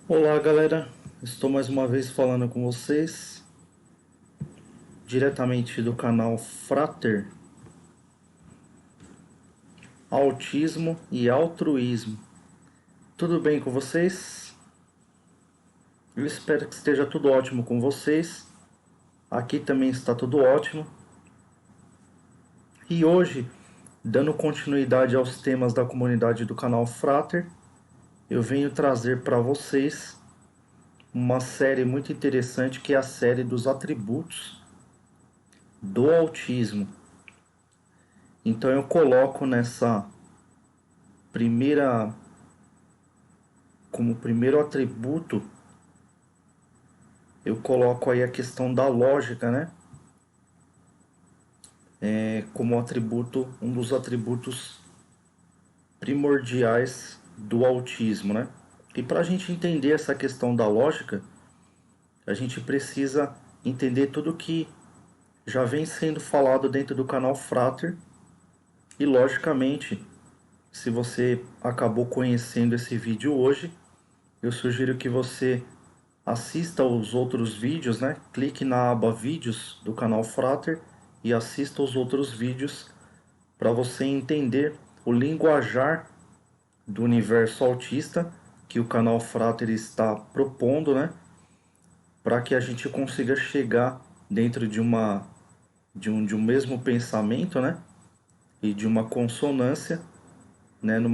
Olá, galera. Estou mais uma vez falando com vocês, diretamente do canal Frater, Autismo e Altruísmo. Tudo bem com vocês? Eu espero que esteja tudo ótimo com vocês. Aqui também está tudo ótimo. E hoje, dando continuidade aos temas da comunidade do canal Frater, eu venho trazer para vocês uma série muito interessante que é a série dos atributos do autismo. Então eu coloco nessa primeira, como primeiro atributo, eu coloco aí a questão da lógica, né? Como atributo, um dos atributos primordiais do autismo, né? E para a gente entender essa questão da lógica, a gente precisa entender tudo que já vem sendo falado dentro do canal Frater. E logicamente, se você acabou conhecendo esse vídeo hoje, eu sugiro que você assista os outros vídeos, né? Clique na aba vídeos do canal Frater e assista os outros vídeos para você entender o linguajar do universo autista que o canal Frater está propondo, né? Para que a gente consiga chegar dentro de um mesmo pensamento, né? E de uma consonância, né? No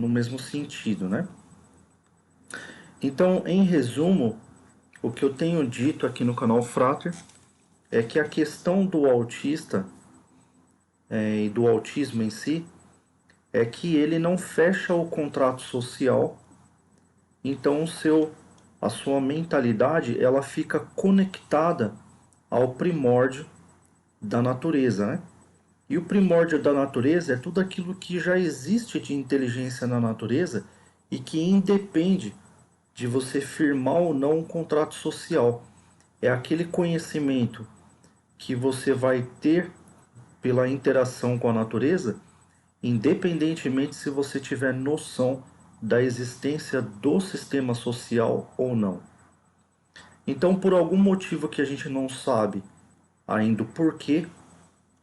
mesmo sentido, né? Então, em resumo, o que eu tenho dito aqui no canal Frater é que a questão do autista e do autismo em si é que ele não fecha o contrato social, então a sua mentalidade ela fica conectada ao primórdio da natureza, né? E o primórdio da natureza é tudo aquilo que já existe de inteligência na natureza e que independe de você firmar ou não um contrato social. É aquele conhecimento que você vai ter pela interação com a natureza, independentemente se você tiver noção da existência do sistema social ou não. Então, por algum motivo que a gente não sabe ainda o porquê,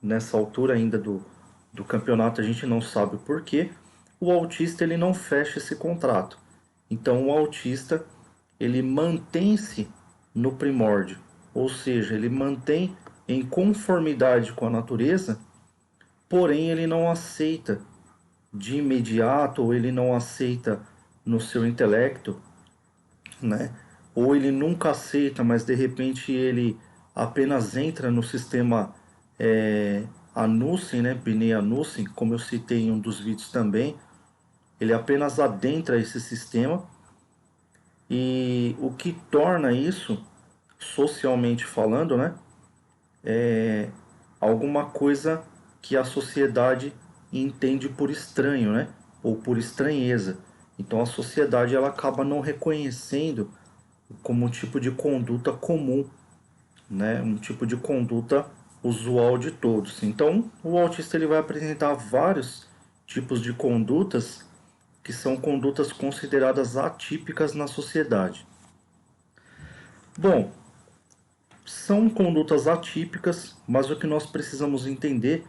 nessa altura ainda do campeonato a gente não sabe o porquê, o autista ele não fecha esse contrato. Então, o autista ele mantém-se no primórdio, ou seja, ele mantém em conformidade com a natureza, porém ele não aceita de imediato, ou ele não aceita no seu intelecto, né? Ou ele nunca aceita, mas de repente ele apenas entra no sistema Anussem, né? Bnei Anussem, como eu citei em um dos vídeos também, ele apenas adentra esse sistema e o que torna isso, socialmente falando, né? Alguma coisa que a sociedade entende por estranho, né? Ou por estranheza. Então a sociedade ela acaba não reconhecendo como um tipo de conduta comum, né? Um tipo de conduta usual de todos. Então o autista ele vai apresentar vários tipos de condutas que são condutas consideradas atípicas na sociedade. Bom, são condutas atípicas, mas o que nós precisamos entender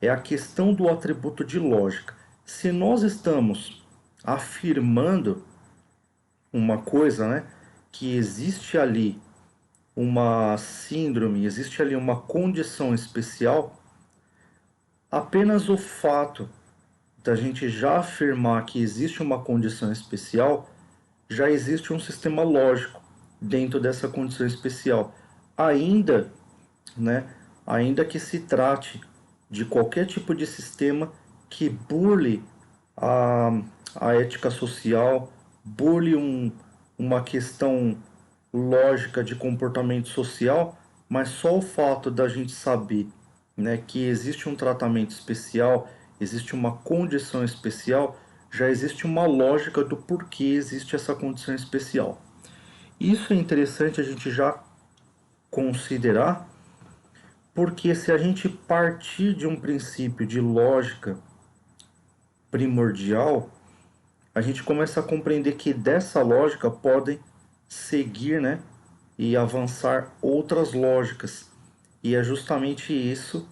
é a questão do atributo de lógica. Se nós estamos afirmando uma coisa, né, que existe ali uma síndrome, existe ali uma condição especial, apenas o fato da gente já afirmar que existe uma condição especial, já existe um sistema lógico dentro dessa condição especial. Ainda, né, ainda que se trate de qualquer tipo de sistema que burle a, a ética social, burle uma questão lógica de comportamento social, mas só o fato da gente saber, né, que existe um tratamento especial, existe uma condição especial, já existe uma lógica do porquê existe essa condição especial. Isso é interessante a gente já considerar, porque se a gente partir de um princípio de lógica primordial, a gente começa a compreender que dessa lógica podem seguir, né, e avançar outras lógicas. E é justamente isso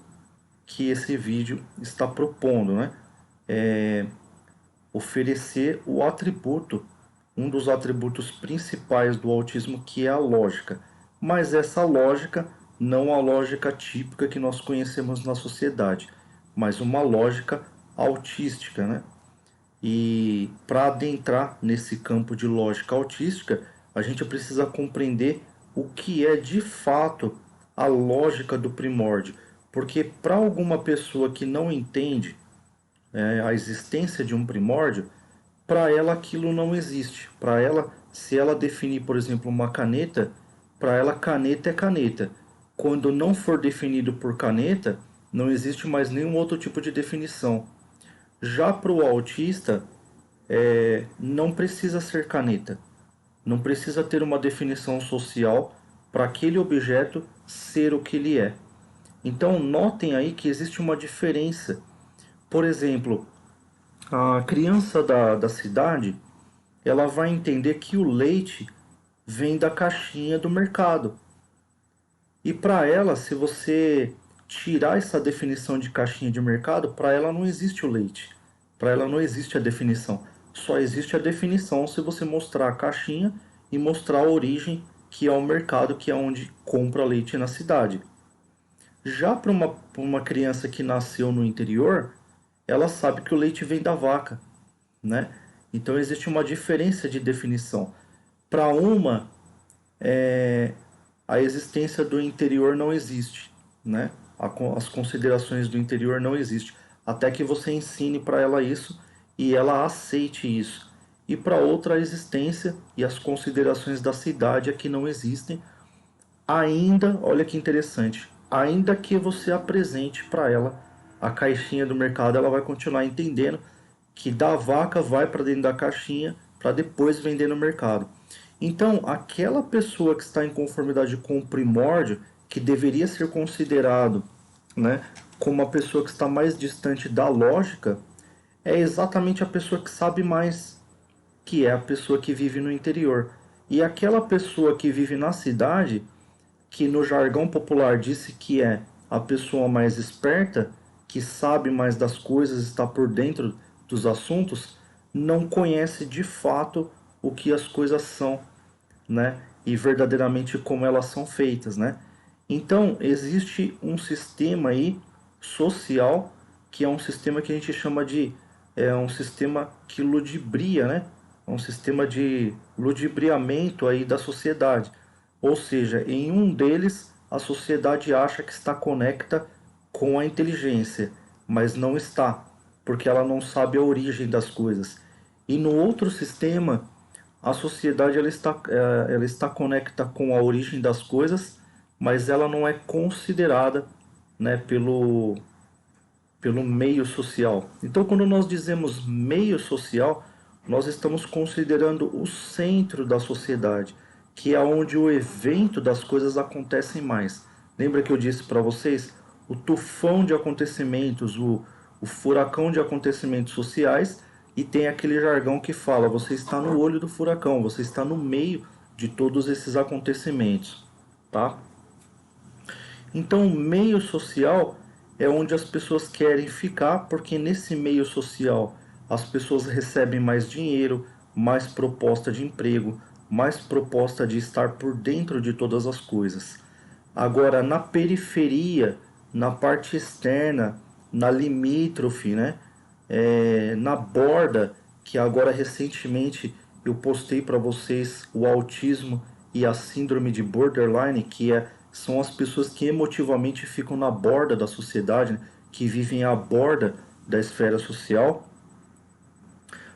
que esse vídeo está propondo, né? Oferecer o atributo, um dos atributos principais do autismo, que é a lógica. Mas essa lógica não a lógica típica que nós conhecemos na sociedade, mas uma lógica autística, né? E para adentrar nesse campo de lógica autística, a gente precisa compreender o que é de fato a lógica do primórdio. Porque para alguma pessoa que não entende a existência de um primórdio, para ela aquilo não existe. Para ela, se ela definir, por exemplo, uma caneta, para ela caneta é caneta. Quando não for definido por caneta, não existe mais nenhum outro tipo de definição. Já para o autista, não precisa ser caneta, não precisa ter uma definição social para aquele objeto ser o que ele é. Então, notem aí que existe uma diferença. Por exemplo, a criança da cidade, ela vai entender que o leite vem da caixinha do mercado. E para ela, se você tirar essa definição de caixinha de mercado, para ela não existe o leite. Para ela não existe a definição. Só existe a definição se você mostrar a caixinha e mostrar a origem, que é o mercado, que é onde compra leite na cidade. Já para uma criança que nasceu no interior, ela sabe que o leite vem da vaca, né? Então existe uma diferença de definição. Para uma, a existência do interior não existe, né? As considerações do interior não existem, até que você ensine para ela isso e ela aceite isso. E para outra, a existência e as considerações da cidade é que não existem, ainda, olha que interessante, ainda que você apresente para ela a caixinha do mercado, ela vai continuar entendendo que da vaca vai para dentro da caixinha para depois vender no mercado. Então, aquela pessoa que está em conformidade com o primórdio, que deveria ser considerado, né, como uma pessoa que está mais distante da lógica, é exatamente a pessoa que sabe mais, que é a pessoa que vive no interior. E aquela pessoa que vive na cidade, que no jargão popular disse que é a pessoa mais esperta, que sabe mais das coisas, está por dentro dos assuntos, não conhece de fato o que as coisas são, né? E verdadeiramente como elas são feitas, né? Então, existe um sistema aí social que é um sistema que a gente chama de um sistema que ludibria, né? É um sistema de ludibriamento aí da sociedade. Ou seja, em um deles a sociedade acha que está conecta com a inteligência, mas não está, porque ela não sabe a origem das coisas. E no outro sistema, a sociedade ela está conecta com a origem das coisas, mas ela não é considerada, né, pelo meio social. Então, quando nós dizemos meio social, nós estamos considerando o centro da sociedade, que é onde o evento das coisas acontecem mais. Lembra que eu disse para vocês? O tufão de acontecimentos, o furacão de acontecimentos sociais, e tem aquele jargão que fala: você está no olho do furacão, você está no meio de todos esses acontecimentos, tá? Então, o meio social é onde as pessoas querem ficar, porque nesse meio social as pessoas recebem mais dinheiro, mais proposta de emprego, mais proposta de estar por dentro de todas as coisas. Agora, na periferia, na parte externa, na limítrofe, né? Na borda, que agora recentemente eu postei para vocês o autismo e a síndrome de borderline, são as pessoas que emotivamente ficam na borda da sociedade, né? Que vivem à borda da esfera social.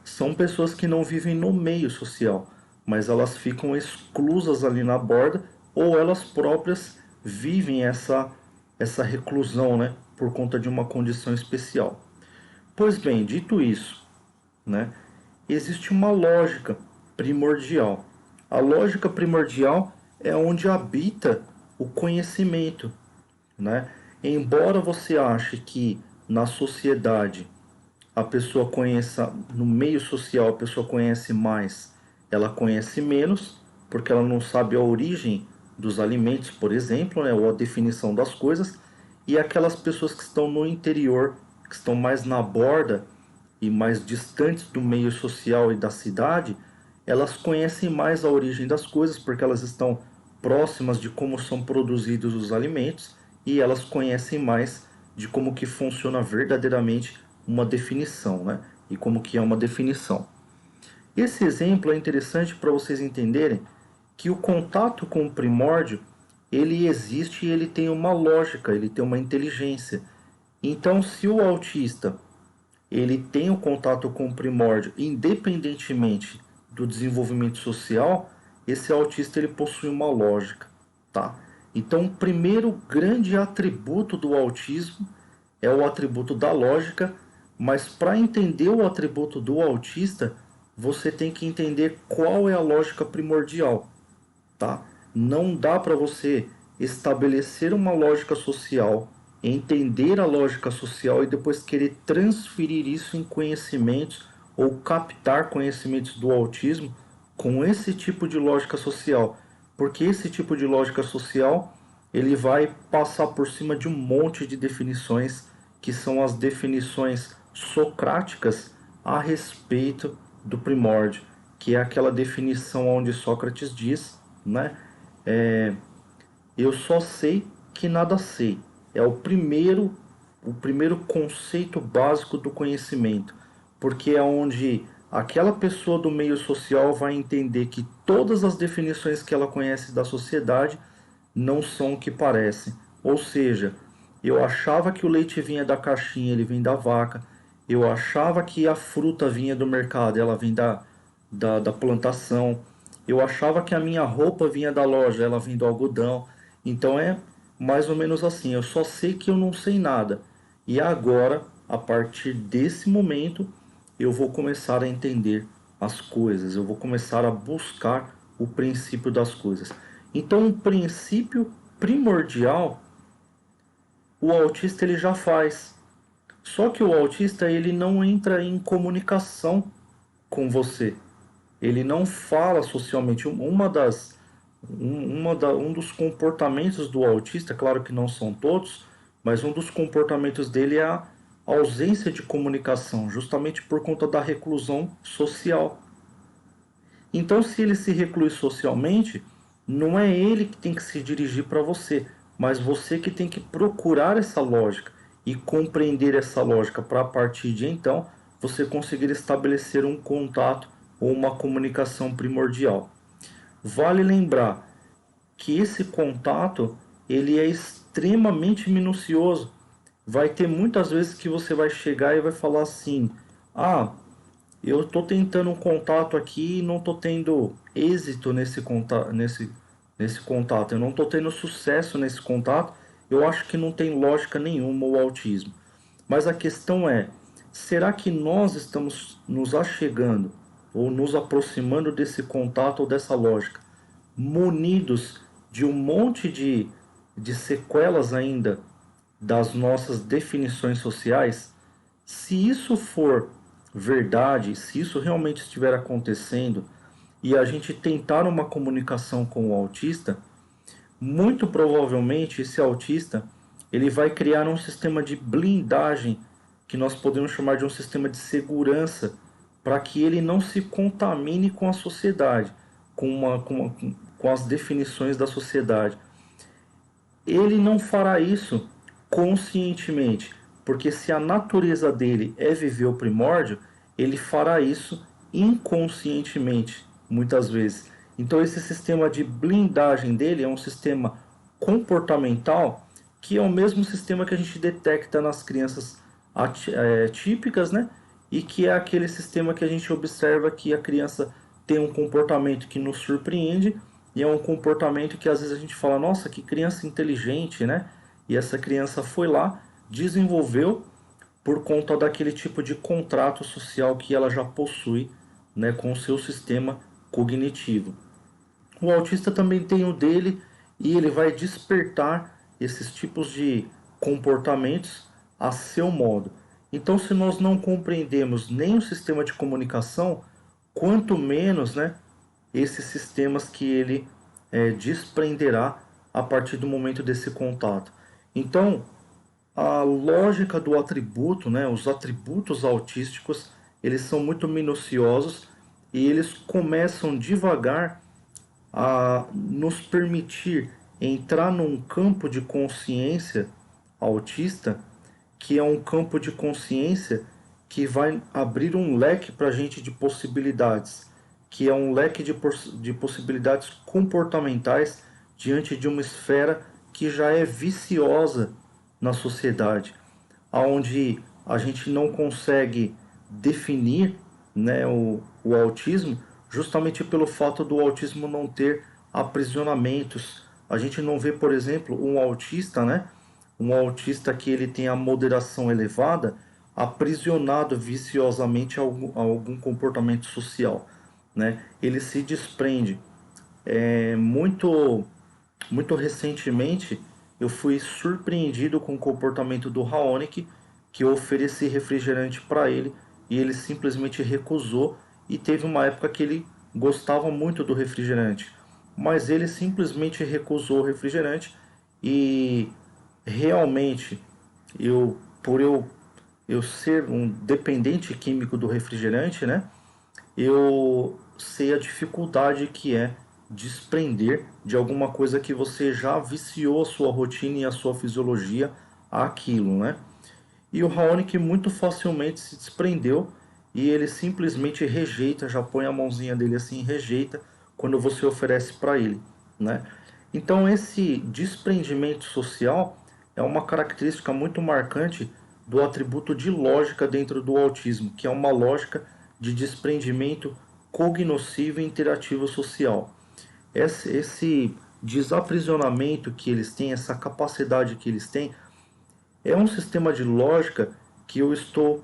São pessoas que não vivem no meio social, mas elas ficam exclusas ali na borda, ou elas próprias vivem essa reclusão, né? Por conta de uma condição especial. Pois bem, dito isso, né, existe uma lógica primordial. A lógica primordial é onde habita o conhecimento, né? Embora você ache que na sociedade a pessoa conheça, no meio social a pessoa conhece mais, ela conhece menos, porque ela não sabe a origem dos alimentos, por exemplo, né, ou a definição das coisas, e aquelas pessoas que estão no interior, que estão mais na borda e mais distantes do meio social e da cidade, elas conhecem mais a origem das coisas, porque elas estão próximas de como são produzidos os alimentos e elas conhecem mais de como que funciona verdadeiramente uma definição, né? E como que é uma definição. Esse exemplo é interessante para vocês entenderem que o contato com o primórdio, ele existe e ele tem uma lógica, ele tem uma inteligência. Então, se o autista ele tem o contato com o primórdio, independentemente do desenvolvimento social, esse autista ele possui uma lógica, tá? Então, o primeiro grande atributo do autismo é o atributo da lógica, mas para entender o atributo do autista, você tem que entender qual é a lógica primordial, tá? Não dá para você estabelecer uma lógica social, entender a lógica social e depois querer transferir isso em conhecimentos ou captar conhecimentos do autismo com esse tipo de lógica social, porque esse tipo de lógica social ele vai passar por cima de um monte de definições que são as definições socráticas a respeito do primórdio, que é aquela definição onde Sócrates diz, né? Eu só sei que nada sei. É o primeiro conceito básico do conhecimento, porque é onde aquela pessoa do meio social vai entender que todas as definições que ela conhece da sociedade não são o que parecem. Ou seja, eu achava que o leite vinha da caixinha, ele vem da vaca. Eu achava que a fruta vinha do mercado, ela vem da plantação. Eu achava que a minha roupa vinha da loja, ela vem do algodão. Então é mais ou menos assim. Eu só sei que eu não sei nada. E agora, a partir desse momento, eu vou começar a entender as coisas. Eu vou começar a buscar o princípio das coisas. Então, um princípio primordial, o autista ele já faz. Só que o autista ele não entra em comunicação com você. Ele não fala socialmente. Um dos comportamentos do autista, claro que não são todos, mas um dos comportamentos dele é a ausência de comunicação, justamente por conta da reclusão social. Então, se ele se reclui socialmente, não é ele que tem que se dirigir para você, mas você que tem que procurar essa lógica e compreender essa lógica para a partir de então você conseguir estabelecer um contato ou uma comunicação primordial. Vale lembrar que esse contato ele é extremamente minucioso. Vai ter muitas vezes que você vai chegar e vai falar assim: "Ah, eu estou tentando um contato aqui e não estou tendo êxito nesse contato. Eu não estou tendo sucesso nesse contato. Eu acho que não tem lógica nenhuma o autismo." Mas a questão é, será que nós estamos nos achegando ou nos aproximando desse contato ou dessa lógica, munidos de um monte de sequelas ainda das nossas definições sociais? Se isso for verdade, se isso realmente estiver acontecendo e a gente tentar uma comunicação com o autista, muito provavelmente esse autista ele vai criar um sistema de blindagem que nós podemos chamar de um sistema de segurança para que ele não se contamine com a sociedade, com as definições da sociedade. Ele não fará isso conscientemente, porque se a natureza dele é viver o primórdio, ele fará isso inconscientemente, muitas vezes. Então esse sistema de blindagem dele é um sistema comportamental que é o mesmo sistema que a gente detecta nas crianças típicas, né? E que é aquele sistema que a gente observa que a criança tem um comportamento que nos surpreende e é um comportamento que às vezes a gente fala, nossa, que criança inteligente, né? E essa criança foi lá, desenvolveu por conta daquele tipo de contrato social que ela já possui, né, com o seu sistema cognitivo. O autista também tem o dele e ele vai despertar esses tipos de comportamentos a seu modo. Então, se nós não compreendemos nem o sistema de comunicação, quanto menos, né, esses sistemas que ele desprenderá a partir do momento desse contato. Então, a lógica do atributo, né, os atributos autísticos, eles são muito minuciosos e eles começam devagar a nos permitir entrar num campo de consciência autista, que é um campo de consciência que vai abrir um leque para a gente de possibilidades, que é um leque de possibilidades comportamentais diante de uma esfera que já é viciosa na sociedade, onde a gente não consegue definir, né, o autismo, justamente pelo fato do autismo não ter aprisionamentos. A gente não vê, por exemplo, um autista, né, um autista que ele tem a moderação elevada, aprisionado viciosamente a algum comportamento social, né? Ele se desprende. Muito recentemente, eu fui surpreendido com o comportamento do Raonic, que eu ofereci refrigerante para ele e ele simplesmente recusou. E teve uma época que ele gostava muito do refrigerante, mas ele simplesmente recusou o refrigerante. E realmente, por eu ser um dependente químico do refrigerante, né? Eu sei a dificuldade que é desprender de alguma coisa que você já viciou a sua rotina e a sua fisiologia àquilo, né? E o Raonic muito facilmente se desprendeu e ele simplesmente rejeita, já põe a mãozinha dele assim, rejeita quando você oferece para ele, né? Então esse desprendimento social é uma característica muito marcante do atributo de lógica dentro do autismo, que é uma lógica de desprendimento cognoscivo e interativo social. Esse desaprisionamento que eles têm, essa capacidade que eles têm, é um sistema de lógica que eu estou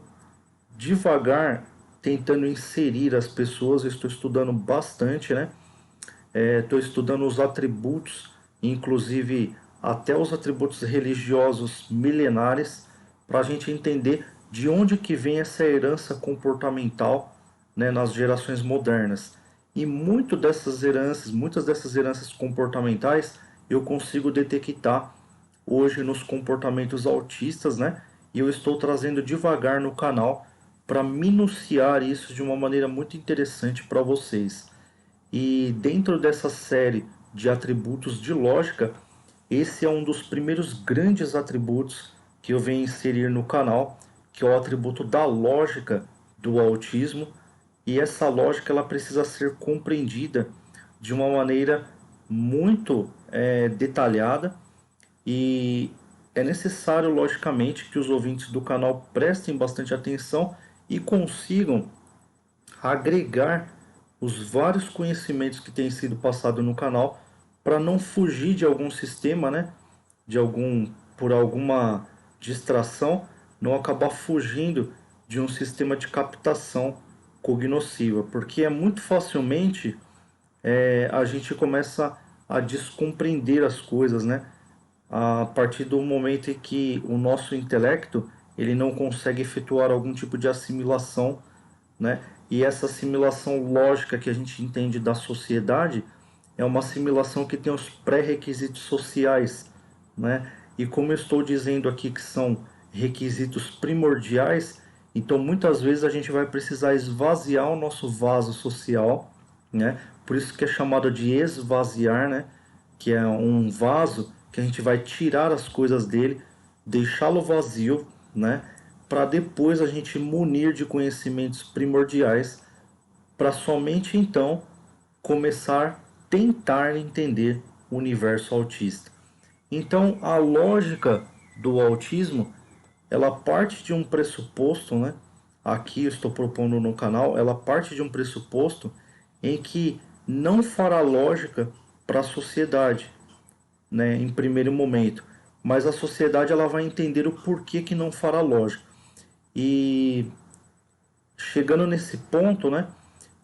devagar tentando inserir as pessoas. Eu estou estudando bastante, né? Estou estudando os atributos, inclusive até os atributos religiosos milenares, para a gente entender de onde que vem essa herança comportamental, né, nas gerações modernas. E muitas dessas heranças comportamentais eu consigo detectar hoje nos comportamentos autistas, né? E eu estou trazendo devagar no canal para minuciar isso de uma maneira muito interessante para vocês. E dentro dessa série de atributos de lógica, esse é um dos primeiros grandes atributos que eu venho inserir no canal, que é o atributo da lógica do autismo. E essa lógica ela precisa ser compreendida de uma maneira muito detalhada e é necessário, logicamente, que os ouvintes do canal prestem bastante atenção e consigam agregar os vários conhecimentos que têm sido passados no canal para não fugir de algum sistema, né? Por alguma distração, não acabar fugindo de um sistema de captação cognosciva, porque é muito facilmente a gente começa a descompreender as coisas, né? A partir do momento em que o nosso intelecto ele não consegue efetuar algum tipo de assimilação, né? E essa assimilação lógica que a gente entende da sociedade é uma assimilação que tem os pré-requisitos sociais, né? E como eu estou dizendo aqui que são requisitos primordiais, então muitas vezes a gente vai precisar esvaziar o nosso vaso social, né? Por isso que é chamado de esvaziar, né? Que é um vaso que a gente vai tirar as coisas dele, deixá-lo vazio, né? Para depois a gente munir de conhecimentos primordiais, para somente então começar a tentar entender o universo autista. Então, a lógica do autismo, ela parte de um pressuposto, né? Aqui eu estou propondo no canal, ela parte de um pressuposto em que não fará lógica para a sociedade, né, em primeiro momento, mas a sociedade ela vai entender o porquê que não fará lógica. E chegando nesse ponto, né,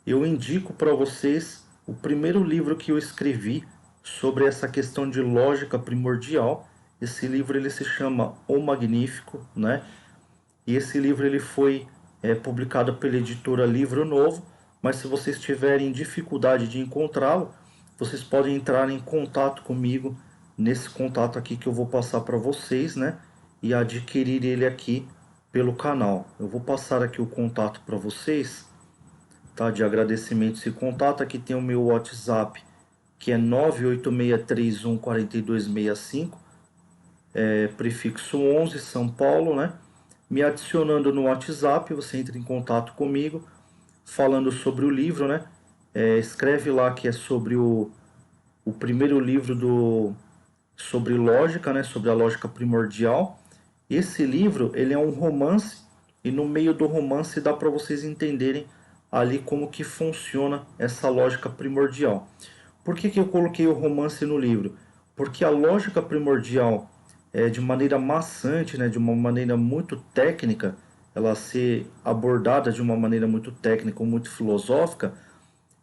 eu indico para vocês o primeiro livro que eu escrevi sobre essa questão de lógica primordial. Esse livro ele se chama O Magnífico, né? e esse livro ele foi publicado pela editora Livro Novo, mas se vocês tiverem dificuldade de encontrá-lo, vocês podem entrar em contato comigo nesse contato aqui que eu vou passar para vocês, né? E adquirir ele aqui pelo canal. Eu vou passar aqui o contato para vocês, tá? De agradecimento esse contato. Aqui tem o meu WhatsApp, que é 986314265, prefixo 11, São Paulo, né? Me adicionando no WhatsApp, você entra em contato comigo, falando sobre o livro, né? Escreve lá que é sobre o primeiro livro sobre lógica, né? Sobre a lógica primordial. Esse livro, ele é um romance, e no meio do romance dá para vocês entenderem ali como que funciona essa lógica primordial. Por que que eu coloquei o romance no livro? Porque a lógica primordial, de maneira maçante, né, de uma maneira muito técnica, ela ser abordada de uma maneira muito técnica, muito filosófica,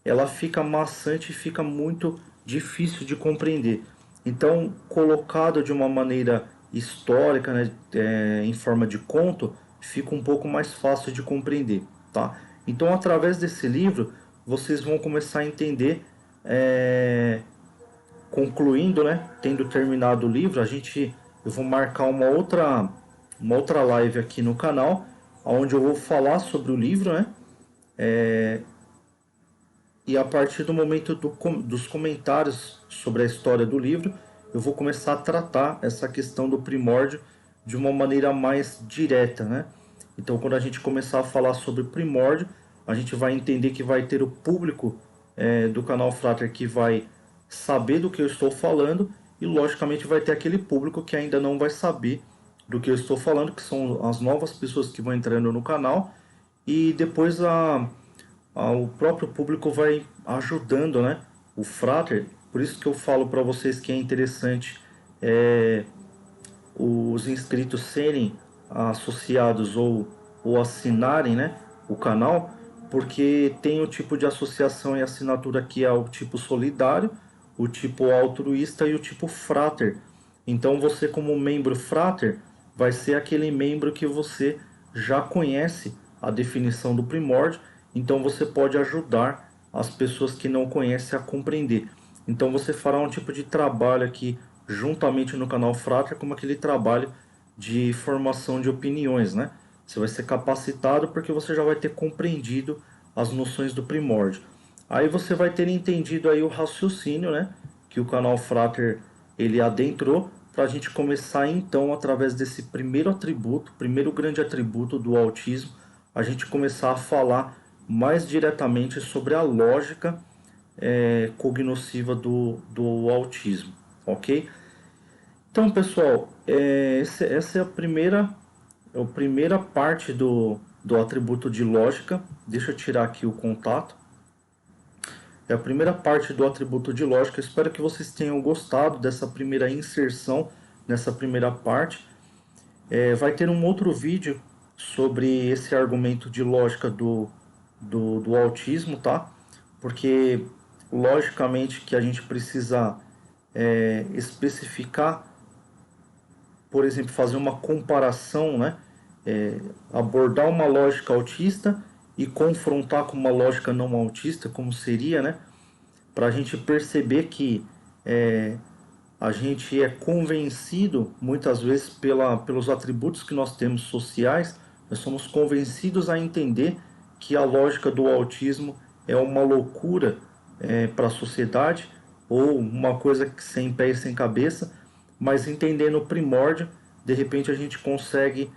ela fica maçante e fica muito difícil de compreender. Então, colocado de uma maneira histórica, né, em forma de conto, fica um pouco mais fácil de compreender, tá? Então, através desse livro, vocês vão começar a entender, concluindo, né, tendo terminado o livro, eu vou marcar uma outra live aqui no canal, onde eu vou falar sobre o livro, né? E a partir do momento dos comentários sobre a história do livro, eu vou começar a tratar essa questão do primórdio de uma maneira mais direta, né? Então, quando a gente começar a falar sobre primórdio, a gente vai entender que vai ter o público do canal Frater que vai saber do que eu estou falando, e logicamente vai ter aquele público que ainda não vai saber do que eu estou falando, que são as novas pessoas que vão entrando no canal, e depois o próprio público vai ajudando, né, o Frater. Por isso que eu falo para vocês que é interessante os inscritos serem associados ou assinarem, né, o canal, porque tem o tipo de associação e assinatura que é o tipo solidário, o tipo altruísta e o tipo Frater. Então você, como membro Frater, vai ser aquele membro que você já conhece a definição do primórdio, então você pode ajudar as pessoas que não conhecem a compreender. Então você fará um tipo de trabalho aqui juntamente no canal Frater, como aquele trabalho de formação de opiniões, né? Você vai ser capacitado porque você já vai ter compreendido as noções do primórdio. Aí você vai ter entendido aí o raciocínio, né, que o canal Frater ele adentrou, para a gente começar então, através desse primeiro atributo, primeiro grande atributo do autismo, a gente começar a falar mais diretamente sobre a lógica cognosciva do autismo, ok? Então, pessoal, essa é a primeira parte do atributo de lógica. Deixa eu tirar aqui o contato. É a primeira parte do atributo de lógica. Espero que vocês tenham gostado dessa primeira inserção, nessa primeira parte. Vai ter um outro vídeo sobre esse argumento de lógica do autismo, tá? Porque, logicamente, que a gente precisa especificar, por exemplo, fazer uma comparação, né? Abordar uma lógica autista e confrontar com uma lógica não autista, como seria, né? Para a gente perceber que a gente é convencido muitas vezes pelos atributos que nós temos sociais, nós somos convencidos a entender que a lógica do autismo é uma loucura para a sociedade, ou uma coisa que sem pé e sem cabeça, mas entendendo o primórdio, de repente a gente consegue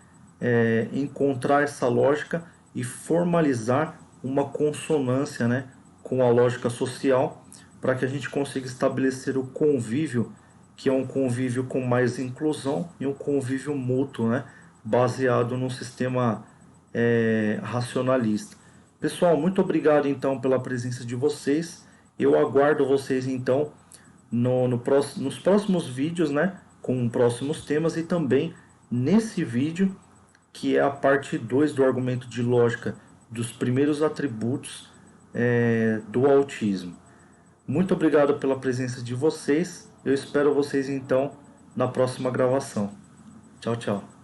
encontrar essa lógica e formalizar uma consonância, né, com a lógica social, para que a gente consiga estabelecer o convívio, que é um convívio com mais inclusão e um convívio mútuo, né, baseado num sistema racionalista. Pessoal, muito obrigado então pela presença de vocês. Eu aguardo vocês então nos próximos vídeos, né, com próximos temas, e também nesse vídeo que é a parte 2 do argumento de lógica dos primeiros atributos do autismo. Muito obrigado pela presença de vocês. Eu espero vocês então na próxima gravação. Tchau, tchau.